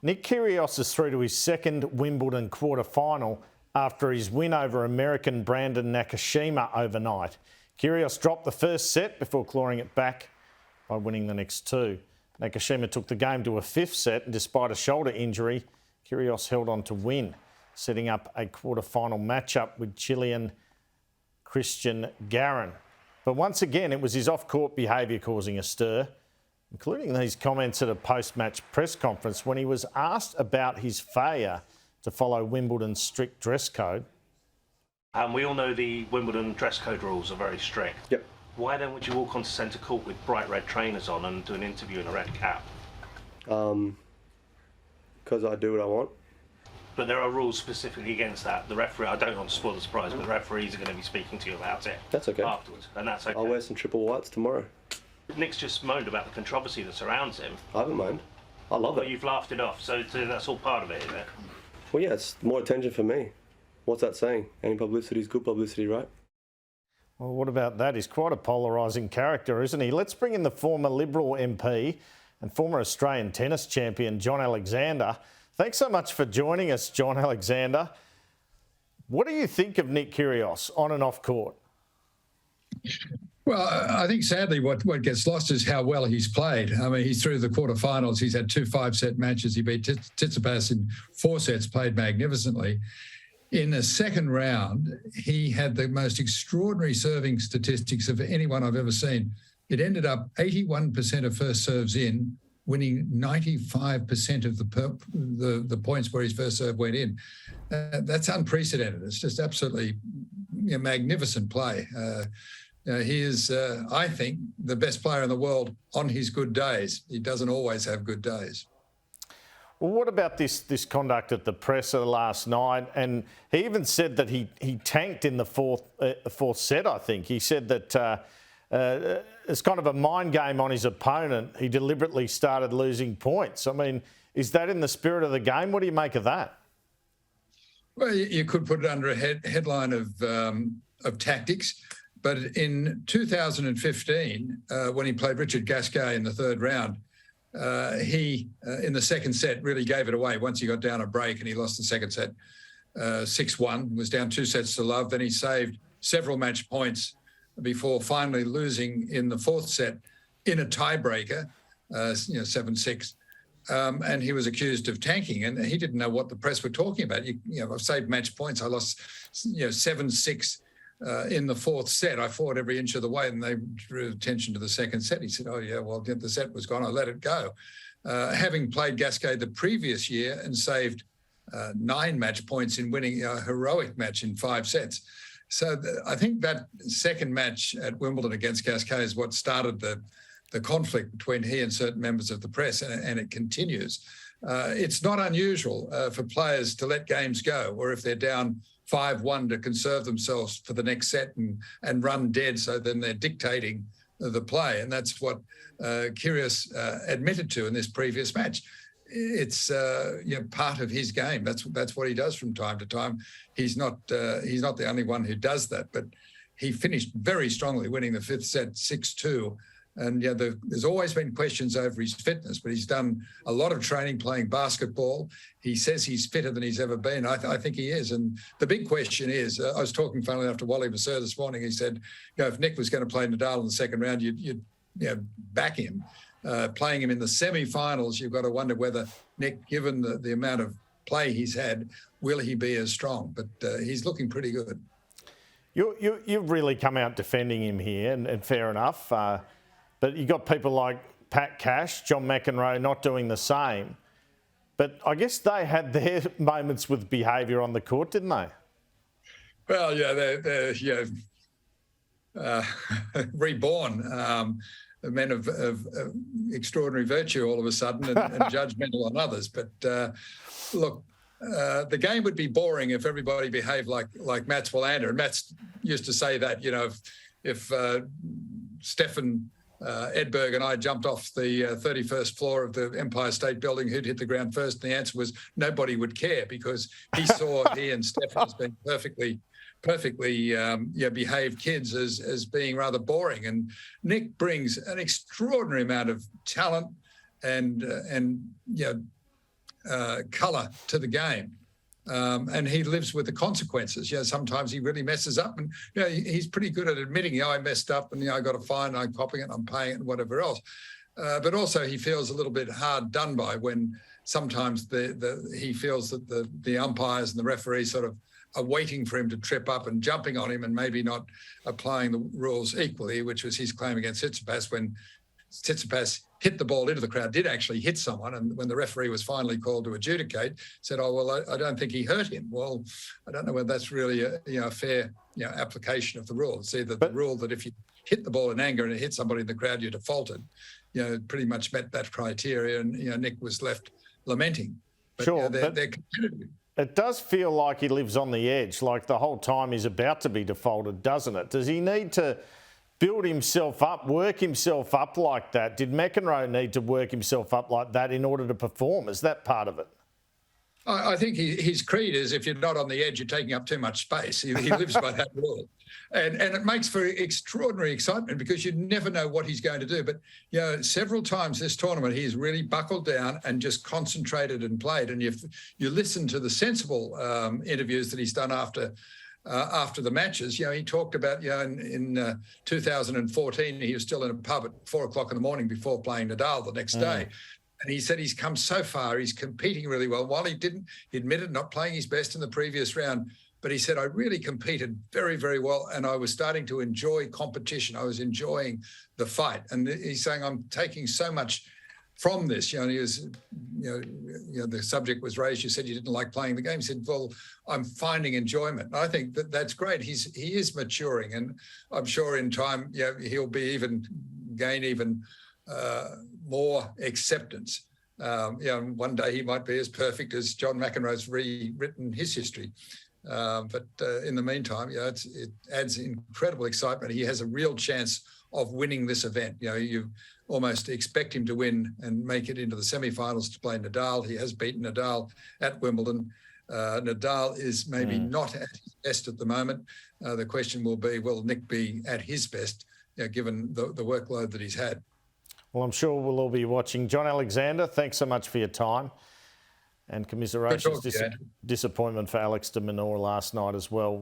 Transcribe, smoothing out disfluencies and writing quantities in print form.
Nick Kyrgios is through to his second Wimbledon quarter-final after his win over American Brandon Nakashima overnight. Kyrgios dropped the first set before clawing it back by winning the next two. Nakashima took the game to a fifth set, and despite a shoulder injury, Kyrgios held on to win, setting up a quarter-final matchup with Chilean Christian Garin. But once again, it was his off-court behaviour causing a stir, including these comments at a post-match press conference when he was asked about his failure to follow Wimbledon's strict dress code. We all know the Wimbledon dress code rules are very strict. Yep. Why then would you walk onto centre court with bright red trainers on and do an interview in a red cap? Because I do what I want. But there are rules specifically against that. The referee, I don't want to spoil the surprise, but the referees are going to be speaking to you about it. That's okay. Afterwards, and that's okay. I'll wear some triple whites tomorrow. Nick's just moaned about the controversy that surrounds him. I haven't moaned. I love But it. you've laughed it off, so that's all part of it, isn't it? Well, yeah, it's more attention for me. What's that saying? Any publicity is good publicity, right? Well, what about that? He's quite a polarising character, isn't he? Let's bring in the former Liberal MP and former Australian tennis champion, John Alexander. Thanks so much for joining us, John Alexander. What do you think of Nick Kyrgios on and off court? Well, I think sadly what gets lost is how well he's played. I mean, he's through the quarterfinals. He's had two 5-set matches. He beat Tsitsipas in 4 sets, played magnificently. In the second round, he had the most extraordinary serving statistics of anyone I've ever seen. It ended up 81% of first serves in, winning 95% of the points where his first serve went in. That's unprecedented. It's just absolutely magnificent play. He is, I think, the best player in the world on his good days. He doesn't always have good days. Well, what about this conduct at the presser last night? And he even said that he tanked in the fourth set, I think. He said that it's kind of a mind game on his opponent. He deliberately started losing points. I mean, is that in the spirit of the game? What do you make of that? Well, you could put it under a headline of tactics. But in 2015, when he played Richard Gasquet in the third round, he, in the second set, really gave it away once he got down a break, and he lost the second set 6-1, was down 2 sets to love. Then he saved several match points before finally losing in the fourth set in a tiebreaker, 7-6. And he was accused of tanking, and he didn't know what the press were talking about. I've saved match points. I lost 7-6 in the fourth set. I fought every inch of the way, and they drew attention to the second set. He said, oh, yeah, well, the set was gone. I let it go. Having played Gasquet the previous year and saved 9 match points in winning a heroic match in 5 sets. So I think that second match at Wimbledon against Gasquet is what started the conflict between he and certain members of the press, and it continues. It's not unusual for players to let games go, or if they're down 5-1 to conserve themselves for the next set and run dead, so then they're dictating the play. And that's what Kyrgios admitted to in this previous match. It's part of his game. That's what he does from time to time. He's not the only one who does that, but he finished very strongly, winning the fifth set 6-2. And there's always been questions over his fitness, but he's done a lot of training playing basketball. He says he's fitter than he's ever been. I think he is. And the big question is, I was talking, funnily enough, to Wally Vasseur this morning. He said, if Nick was going to play Nadal in the second round, you'd back him. Playing him in the semi-finals, you've got to wonder whether Nick, given the amount of play he's had, will he be as strong? But he's looking pretty good. You've really come out defending him here, and fair enough. But you got people like Pat Cash, John McEnroe not doing the same. But I guess they had their moments with behaviour on the court, didn't they? Well, yeah, they're reborn. Men of extraordinary virtue all of a sudden and judgmental on others. But look, the game would be boring if everybody behaved like Mats Wilander. And Mats used to say that, if Stefan Edberg and I jumped off the 31st floor of the Empire State Building, who'd hit the ground first? And the answer was nobody would care, because he saw he and Stefan as being perfectly behaved kids as being rather boring. And Nick brings an extraordinary amount of talent and colour to the game. And he lives with the consequences. Sometimes he really messes up, and he's pretty good at admitting, I messed up, and I got a fine, I'm copying it, I'm paying it, and whatever else. But also he feels a little bit hard done by when sometimes he feels that the umpires and the referees sort of are waiting for him to trip up and jumping on him and maybe not applying the rules equally, which was his claim against Tsitsipas when Tsitsipas hit the ball into the crowd, did actually hit someone, and when the referee was finally called to adjudicate, said, I don't think he hurt him. Well, I don't know whether that's really a fair application of the rule. It's either the rule that if you hit the ball in anger and it hit somebody in the crowd, you're defaulted. Pretty much met that criteria, and Nick was left lamenting. But, sure, they're competitive. It does feel like he lives on the edge, like the whole time he's about to be defaulted, doesn't it? Does he need to build himself up, work himself up like that? Did McEnroe need to work himself up like that in order to perform? Is that part of it? I think his creed is if you're not on the edge, you're taking up too much space. He lives by that rule. And it makes for extraordinary excitement because you never know what he's going to do. But, several times this tournament, he's really buckled down and just concentrated and played. And if you listen to the sensible interviews that he's done after the matches, he talked about, in 2014, he was still in a pub at 4:00 in the morning before playing Nadal the next day. And he said he's come so far, he's competing really well. While he admitted not playing his best in the previous round, but he said, I really competed very, very well, and I was starting to enjoy competition. I was enjoying the fight. And he's saying, I'm taking so much from this. He was, the subject was raised. You said you didn't like playing the game. He said, well, I'm finding enjoyment. And I think that's great. He is maturing, and I'm sure in time, he'll be gain more acceptance. One day he might be as perfect as John McEnroe's rewritten his history. But in the meantime, it adds incredible excitement. He has a real chance of winning this event. You almost expect him to win and make it into the semi-finals to play Nadal. He has beaten Nadal at Wimbledon. Nadal is maybe not at his best at the moment. The question will be, will Nick be at his best, given the workload that he's had? Well, I'm sure we'll all be watching. John Alexander, thanks so much for your time. And commiserations, disappointment for Alex de Minaur last night as well.